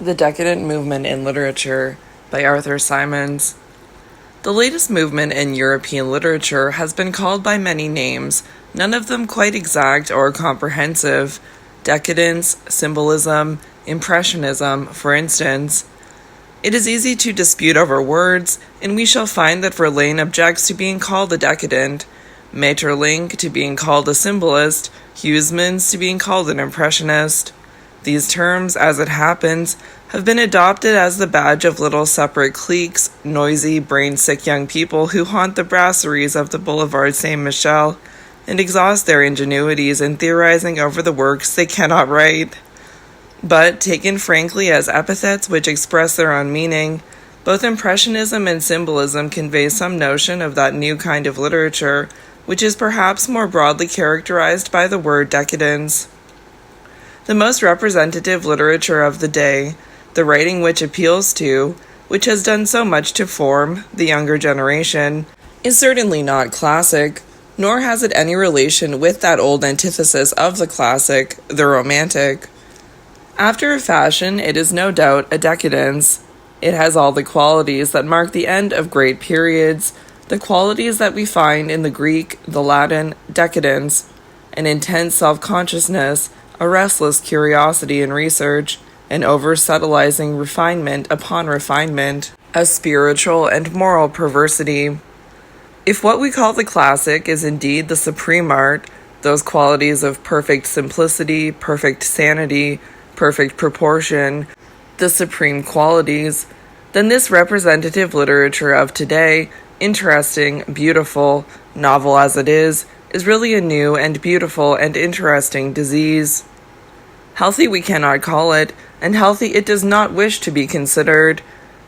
The Decadent Movement in Literature by Arthur Symons. The latest movement in European literature has been called by many names, none of them quite exact or comprehensive. Decadence, symbolism, impressionism, for instance. It is easy to dispute over words, and we shall find that Verlaine objects to being called a decadent, Maeterlinck to being called a symbolist, Symons to being called an impressionist. These terms, as it happens, have been adopted as the badge of little separate cliques, noisy, brain-sick young people who haunt the brasseries of the Boulevard Saint-Michel and exhaust their ingenuities in theorizing over the works they cannot write. But, taken frankly as epithets which express their own meaning, both impressionism and symbolism convey some notion of that new kind of literature, which is perhaps more broadly characterized by the word decadence. The most representative literature of the day, the writing which appeals to, which has done so much to form, the younger generation, is certainly not classic, nor has it any relation with that old antithesis of the classic, the romantic. After a fashion, it is no doubt a decadence. It has all the qualities that mark the end of great periods, the qualities that we find in the Greek, the Latin, decadence, an intense self-consciousness, a restless curiosity in research, an over-subtilizing refinement upon refinement, a spiritual and moral perversity. If what we call the classic is indeed the supreme art, those qualities of perfect simplicity, perfect sanity, perfect proportion, the supreme qualities, then this representative literature of today, interesting, beautiful, novel as it is really a new and beautiful and interesting disease. Healthy we cannot call it, and healthy it does not wish to be considered.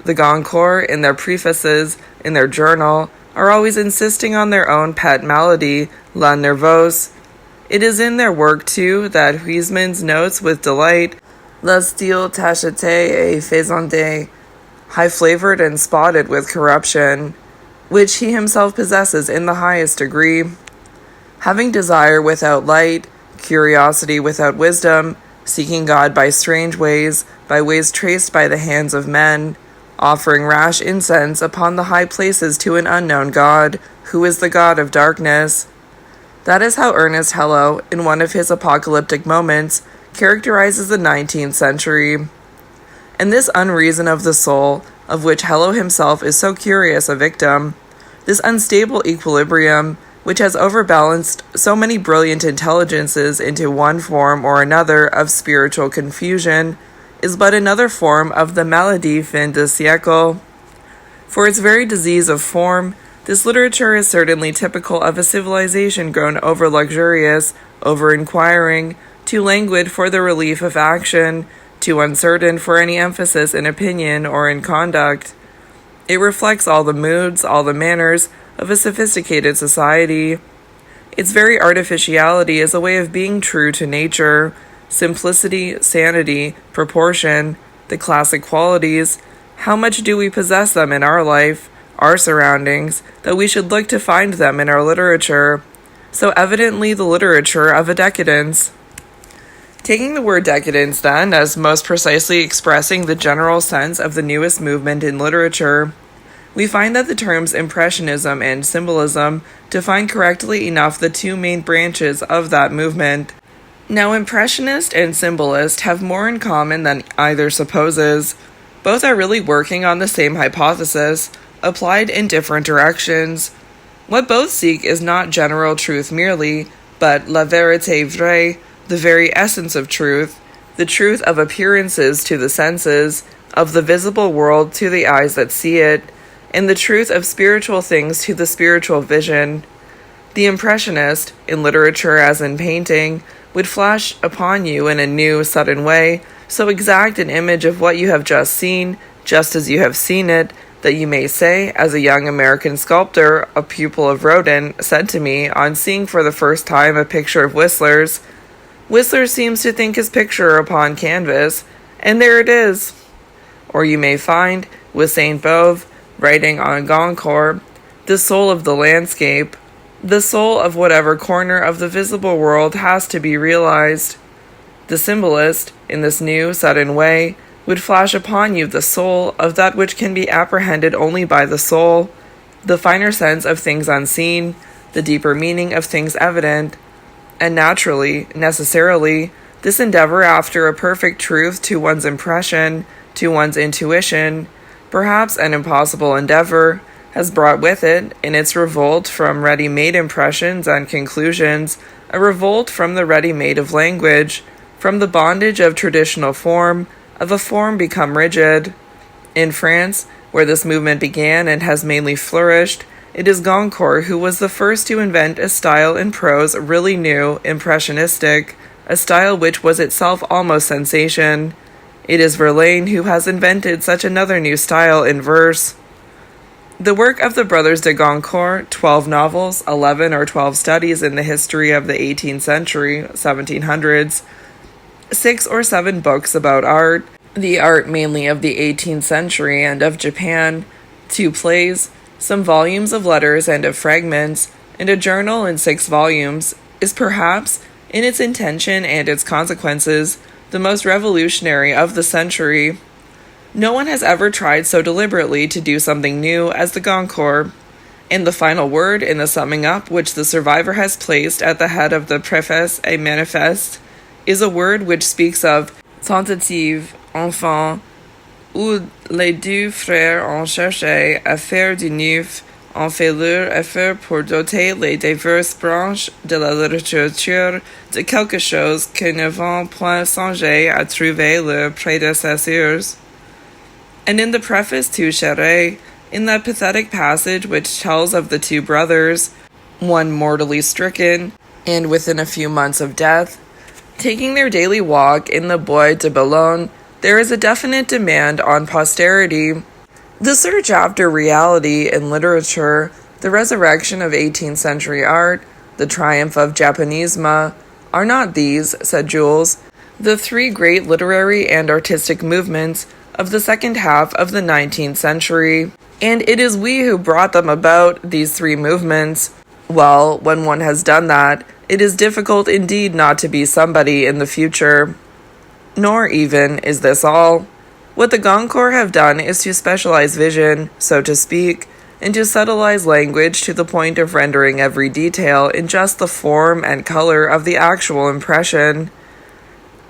The Goncourt, in their prefaces, in their journal, are always insisting on their own pet malady, la nervose. It is in their work, too, that Huysmans notes with delight, le style tacheté et faisandé, high-flavored and spotted with corruption, which he himself possesses in the highest degree. Having desire without light, curiosity without wisdom, seeking God by strange ways, by ways traced by the hands of men, offering rash incense upon the high places to an unknown God, who is the God of darkness. That is how Ernest Hello, in one of his apocalyptic moments, characterizes the 19th century. And this unreason of the soul, of which Hello himself is so curious a victim, this unstable equilibrium, which has overbalanced so many brilliant intelligences into one form or another of spiritual confusion, is but another form of the maladie fin de siècle. For its very disease of form, this literature is certainly typical of a civilization grown over-luxurious, over-inquiring, too languid for the relief of action, too uncertain for any emphasis in opinion or in conduct. It reflects all the moods, all the manners, of a sophisticated society. Its very artificiality is a way of being true to nature. Simplicity, sanity, proportion, the classic qualities, how much do we possess them in our life, our surroundings, that we should look to find them in our literature? So evidently the literature of a decadence. Taking the word decadence, then, as most precisely expressing the general sense of the newest movement in literature, we find that the terms impressionism and symbolism define correctly enough the two main branches of that movement. Now, impressionist and symbolist have more in common than either supposes. Both are really working on the same hypothesis, applied in different directions. What both seek is not general truth merely, but la vérité vraie, the very essence of truth, the truth of appearances to the senses, of the visible world to the eyes that see it, and the truth of spiritual things to the spiritual vision. The impressionist, in literature as in painting, would flash upon you in a new, sudden way, so exact an image of what you have just seen, just as you have seen it, that you may say, as a young American sculptor, a pupil of Rodin, said to me on seeing for the first time a picture of Whistler's, "Whistler seems to think his picture upon canvas, and there it is." Or you may find, with Sainte-Beuve, writing on Goncourt, the soul of the landscape, the soul of whatever corner of the visible world has to be realized. The symbolist, in this new, sudden way, would flash upon you the soul of that which can be apprehended only by the soul, the finer sense of things unseen, the deeper meaning of things evident, and naturally, necessarily, this endeavor after a perfect truth to one's impression, to one's intuition, perhaps an impossible endeavor, has brought with it, in its revolt from ready-made impressions and conclusions, a revolt from the ready-made of language, from the bondage of traditional form, of a form become rigid. In France, where this movement began and has mainly flourished, it is Goncourt who was the first to invent a style in prose really new, impressionistic, a style which was itself almost sensation. It is Verlaine who has invented such another new style in verse. The work of the brothers de Goncourt, 12 novels, 11 or 12 studies in the history of the 18th century, 1700s, 6 or 7 books about art, the art mainly of the 18th century and of Japan, 2 plays, some volumes of letters and of fragments, and a journal in 6 volumes, is perhaps, in its intention and its consequences, the most revolutionary of the century. No one has ever tried so deliberately to do something new as the Goncourt. And the final word in the summing up which the survivor has placed at the head of the Préface et Manifeste is a word which speaks of tentative, enfant, où les deux frères ont cherché à faire du neuf, ont fait leur effort pour doter les diverses branches de la littérature de quelque chose que n'avaient point songé à trouver leurs prédécesseurs. And in the preface to Charest, in that pathetic passage which tells of the 2 brothers, one mortally stricken, and within a few months of death, taking their daily walk in the Bois de Boulogne, there is a definite demand on posterity. The search after reality in literature, the resurrection of 18th century art, the triumph of Japonisme, are not these, said Jules, the 3 great literary and artistic movements of the second half of the 19th century, and it is we who brought them about, these 3 movements. Well, when one has done that, it is difficult indeed not to be somebody in the future. Nor even is this all. What the Goncourt have done is to specialize vision, so to speak, and to subtleize language to the point of rendering every detail in just the form and color of the actual impression.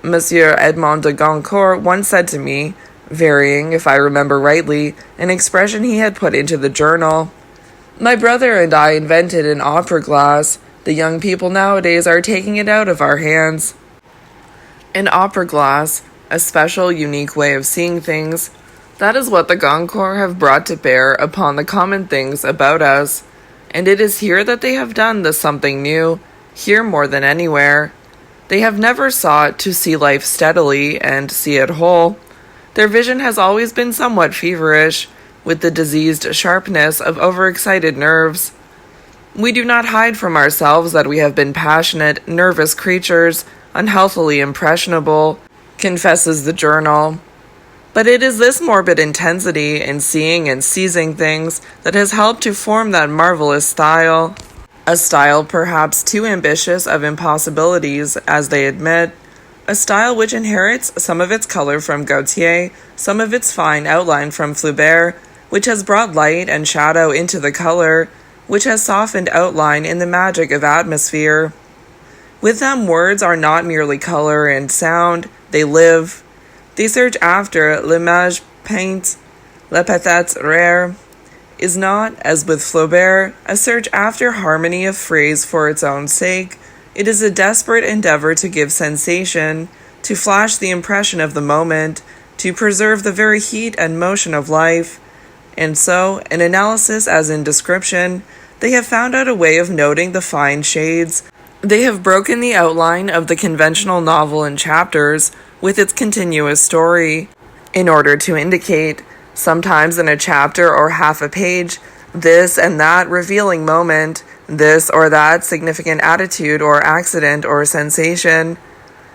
Monsieur Edmond de Goncourt once said to me, varying, if I remember rightly, an expression he had put into the journal, "My brother and I invented an opera glass. The young people nowadays are taking it out of our hands." An opera glass, a special, unique way of seeing things, that is what the Goncourt have brought to bear upon the common things about us, and it is here that they have done the something new, here more than anywhere. They have never sought to see life steadily and see it whole. Their vision has always been somewhat feverish, with the diseased sharpness of overexcited nerves. We do not hide from ourselves that we have been passionate, nervous creatures, unhealthily impressionable, confesses the journal. But it is this morbid intensity in seeing and seizing things that has helped to form that marvelous style. A style perhaps too ambitious of impossibilities, as they admit. A style which inherits some of its color from Gautier, some of its fine outline from Flaubert, which has brought light and shadow into the color, which has softened outline in the magic of atmosphere. With them, words are not merely color and sound, they live. They search after l'image peinte, l'épithète rare, is not, as with Flaubert, a search after harmony of phrase for its own sake. It is a desperate endeavor to give sensation, to flash the impression of the moment, to preserve the very heat and motion of life. And so, in analysis as in description, they have found out a way of noting the fine shades. They have broken the outline of the conventional novel in chapters with its continuous story, in order to indicate, sometimes in a chapter or half a page, this and that revealing moment, this or that significant attitude or accident or sensation.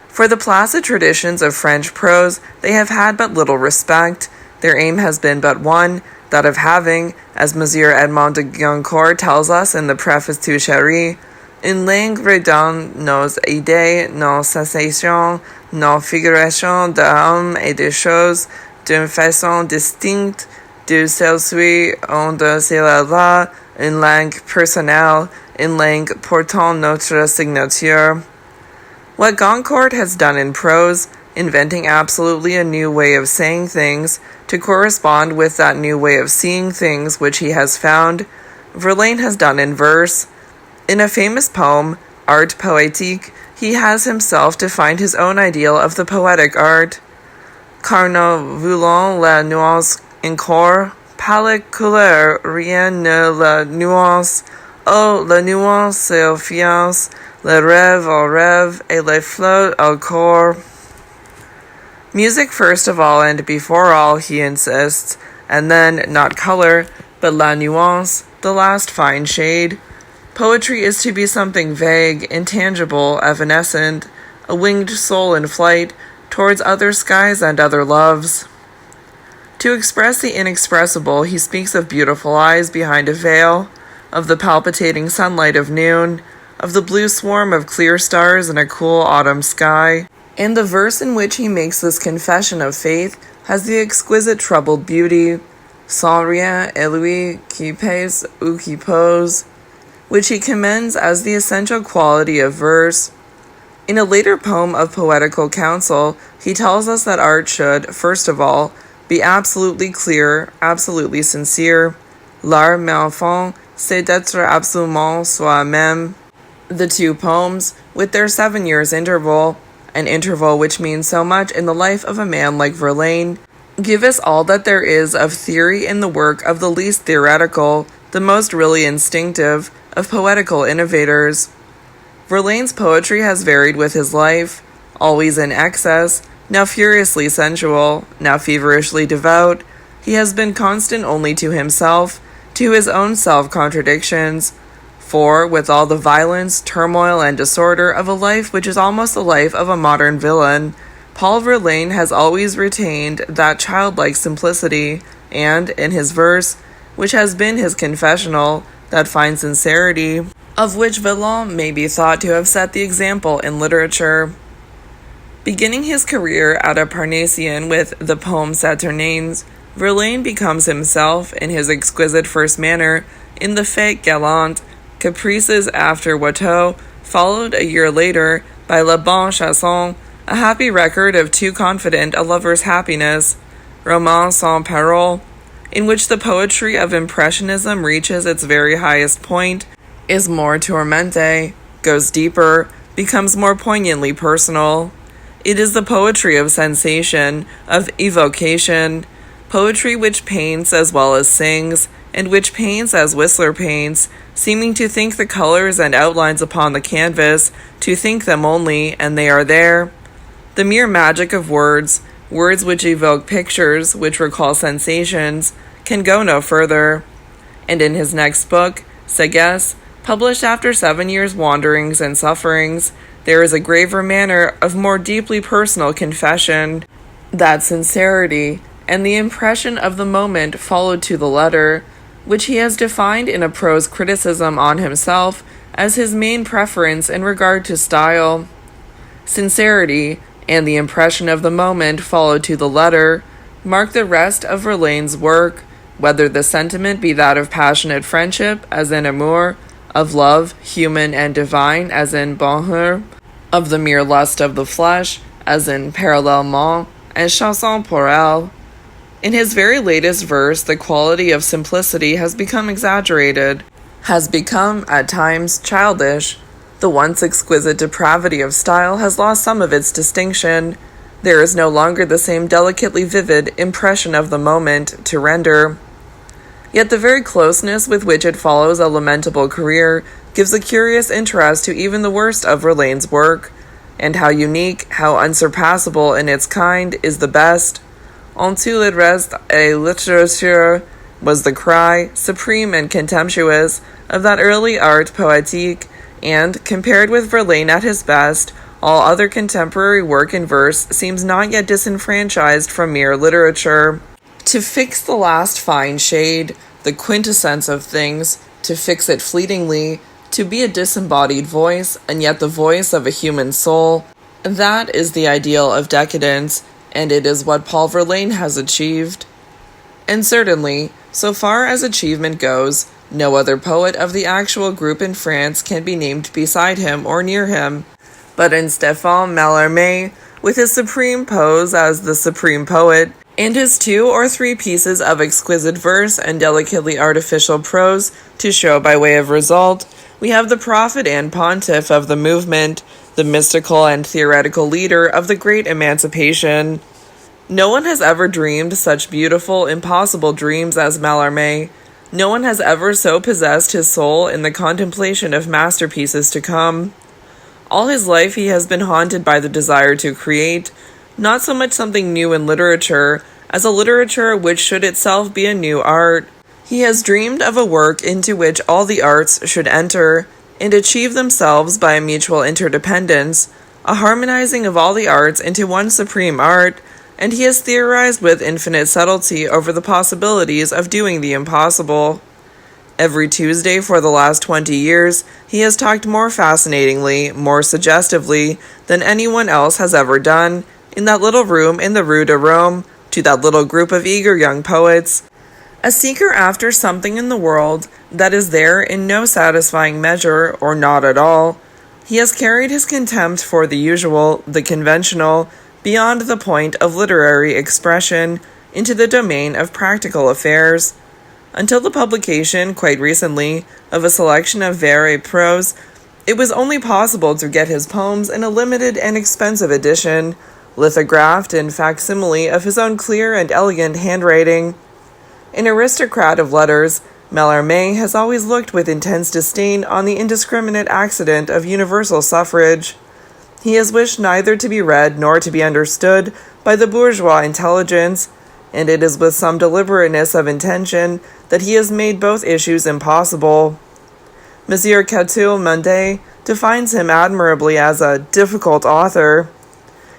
For the placid traditions of French prose, they have had but little respect. Their aim has been but one, that of having, as Monsieur Edmond de Goncourt tells us in the preface to Charest, une langue redonne nos idées, nos sensations, non figuration d'hommes et de choses d'une façon distincte de celle-ci on de celle-là, une langue personnelle, une langue portant notre signature. What Goncourt has done in prose, inventing absolutely a new way of saying things to correspond with that new way of seeing things which he has found, Verlaine has done in verse. In a famous poem, Art Poétique, he has himself defined his own ideal of the poetic art. Car nous voulons la nuance encore, pas la couleur, rien ne la nuance. Oh, la nuance c'est fiance, le rêve au rêve, et le flot au corps. Music first of all and before all, he insists, and then not color, but la nuance, the last fine shade. Poetry is to be something vague, intangible, evanescent, a winged soul in flight towards other skies and other loves. To express the inexpressible, he speaks of beautiful eyes behind a veil, of the palpitating sunlight of noon, of the blue swarm of clear stars in a cool autumn sky. And the verse in which he makes this confession of faith has the exquisite troubled beauty, sans rien et lui qui pèse ou qui pose, which he commends as the essential quality of verse. In a later poem of poetical counsel, he tells us that art should, first of all, be absolutely clear, absolutely sincere. L'art, mes enfants, c'est d'être absolument soi-même. The two poems, with their 7 years interval, an interval which means so much in the life of a man like Verlaine, give us all that there is of theory in the work of the least theoretical, the most really instinctive, of poetical innovators. Verlaine's poetry has varied with his life, always in excess, now furiously sensual, now feverishly devout. He has been constant only to himself, to his own self-contradictions, for, with all the violence, turmoil, and disorder of a life which is almost the life of a modern villain, Paul Verlaine has always retained that childlike simplicity, and, in his verse, which has been his confessional, that fine sincerity, of which Villon may be thought to have set the example in literature. Beginning his career at a Parnassian with the poem Saturnines, Verlaine becomes himself, in his exquisite first manner, in the Fête Galante, Caprices after Watteau, followed a year later by La Bonne Chanson, a happy record of too confident a lover's happiness, Romance sans parole, in which the poetry of Impressionism reaches its very highest point, is more tormenté, goes deeper, becomes more poignantly personal. It is the poetry of sensation, of evocation, poetry which paints as well as sings, and which paints as Whistler paints, seeming to think the colors and outlines upon the canvas, to think them only, and they are there. The mere magic of words, words which evoke pictures, which recall sensations, can go no further. And in his next book, Sagesse, published after 7 years' wanderings and sufferings, there is a graver manner of more deeply personal confession, that sincerity, and the impression of the moment followed to the letter, which he has defined in a prose criticism on himself as his main preference in regard to style. Sincerity, and the impression of the moment followed to the letter, mark the rest of Verlaine's work, whether the sentiment be that of passionate friendship, as in Amour, of love, human and divine, as in Bonheur, of the mere lust of the flesh, as in Parallèlement, and Chanson pour elle. In his very latest verse, the quality of simplicity has become exaggerated, has become, at times, childish. The once exquisite depravity of style has lost some of its distinction. There is no longer the same delicately vivid impression of the moment to render. Yet the very closeness with which it follows a lamentable career gives a curious interest to even the worst of Verlaine's work, and how unique, how unsurpassable in its kind is the best. En tout le reste et littérature was the cry, supreme and contemptuous, of that early art poétique, and, compared with Verlaine at his best, all other contemporary work in verse seems not yet disenfranchised from mere literature. To fix the last fine shade, the quintessence of things, to fix it fleetingly, to be a disembodied voice, and yet the voice of a human soul, That is the ideal of decadence, and it is what Paul Verlaine has achieved. And certainly, so far as achievement goes, no other poet of the actual group in France can be named beside him or near him. But in Stéphane Mallarmé, with his supreme pose as the supreme poet, and his 2 or 3 pieces of exquisite verse and delicately artificial prose to show by way of result, we have the prophet and pontiff of the movement, the mystical and theoretical leader of the great emancipation. No one has ever dreamed such beautiful, impossible dreams as Mallarmé. No one has ever so possessed his soul in the contemplation of masterpieces to come. All his life he has been haunted by the desire to create, not so much something new in literature, as a literature which should itself be a new art. He has dreamed of a work into which all the arts should enter, and achieve themselves by a mutual interdependence, a harmonizing of all the arts into one supreme art, and he has theorized with infinite subtlety over the possibilities of doing the impossible. Every Tuesday for the last 20 years, he has talked more fascinatingly, more suggestively, than anyone else has ever done, in that little room in the Rue de Rome, to that little group of eager young poets. A seeker after something in the world that is there in no satisfying measure, or not at all, he has carried his contempt for the usual, the conventional, beyond the point of literary expression, into the domain of practical affairs. Until the publication, quite recently, of a selection of vers et prose, it was only possible to get his poems in a limited and expensive edition, lithographed in facsimile of his own clear and elegant handwriting. An aristocrat of letters, Mallarmé has always looked with intense disdain on the indiscriminate accident of universal suffrage. He has wished neither to be read nor to be understood by the bourgeois intelligence, and it is with some deliberateness of intention that he has made both issues impossible. Monsieur Catulle-Mende defines him admirably as a difficult author,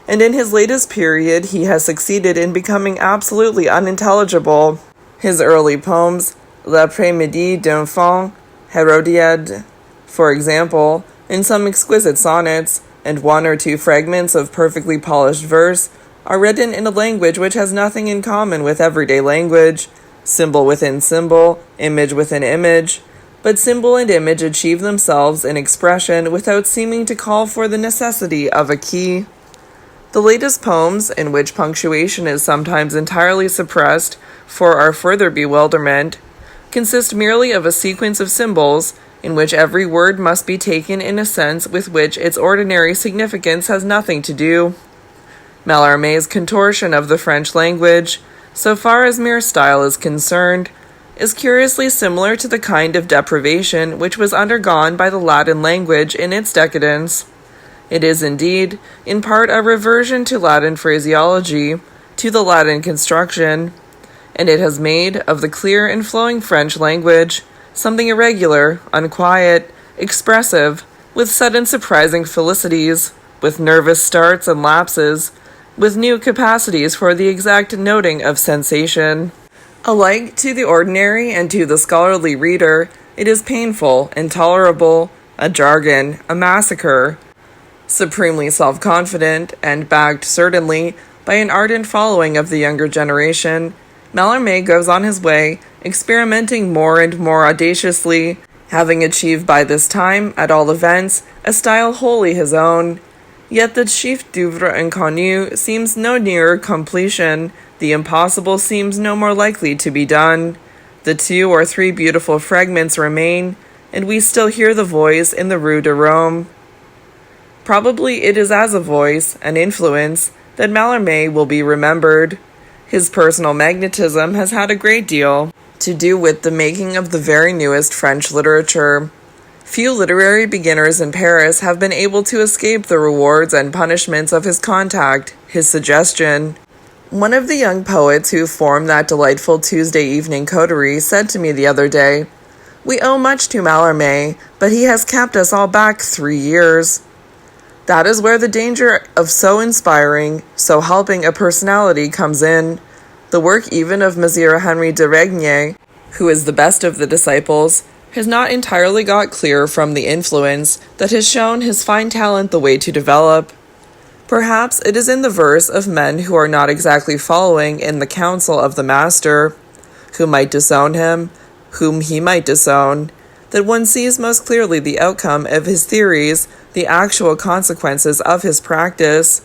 and in his latest period he has succeeded in becoming absolutely unintelligible. His early poems, L'après-midi d'un Fond Hérodiade, for example, in some exquisite sonnets, and 1 or 2 fragments of perfectly polished verse, are written in a language which has nothing in common with everyday language, symbol within symbol, image within image, but symbol and image achieve themselves in expression without seeming to call for the necessity of a key. The latest poems, in which punctuation is sometimes entirely suppressed for our further bewilderment, consist merely of a sequence of symbols, in which every word must be taken in a sense with which its ordinary significance has nothing to do. Mallarmé's contortion of the French language, so far as mere style is concerned, is curiously similar to the kind of deprivation which was undergone by the Latin language in its decadence. It is indeed, in part, a reversion to Latin phraseology, to the Latin construction, and it has made of the clear and flowing French language something irregular, unquiet, expressive, with sudden surprising felicities, with nervous starts and lapses, with new capacities for the exact noting of sensation. Alike to the ordinary and to the scholarly reader, it is painful, intolerable, a jargon, a massacre. Supremely self-confident, and backed, certainly, by an ardent following of the younger generation, Mallarmé goes on his way, experimenting more and more audaciously, having achieved by this time, at all events, a style wholly his own. Yet the chef d'oeuvre inconnu seems no nearer completion, the impossible seems no more likely to be done. The 2 or 3 beautiful fragments remain, and we still hear the voice in the Rue de Rome. Probably it is as a voice, an influence, that Mallarmé will be remembered. His personal magnetism has had a great deal to do with the making of the very newest French literature. Few literary beginners in Paris have been able to escape the rewards and punishments of his contact, his suggestion. One of the young poets who formed that delightful Tuesday evening coterie said to me the other day, "We owe much to Mallarmé, but he has kept us all back 3 years." That is where the danger of so inspiring, so helping a personality comes in. The work even of Monsieur Henri de Regnier, who is the best of the disciples, has not entirely got clear from the influence that has shown his fine talent the way to develop. Perhaps it is in the verse of men who are not exactly following in the counsel of the Master, who might disown him, whom he might disown, that one sees most clearly the outcome of his theories, the actual consequences of his practice.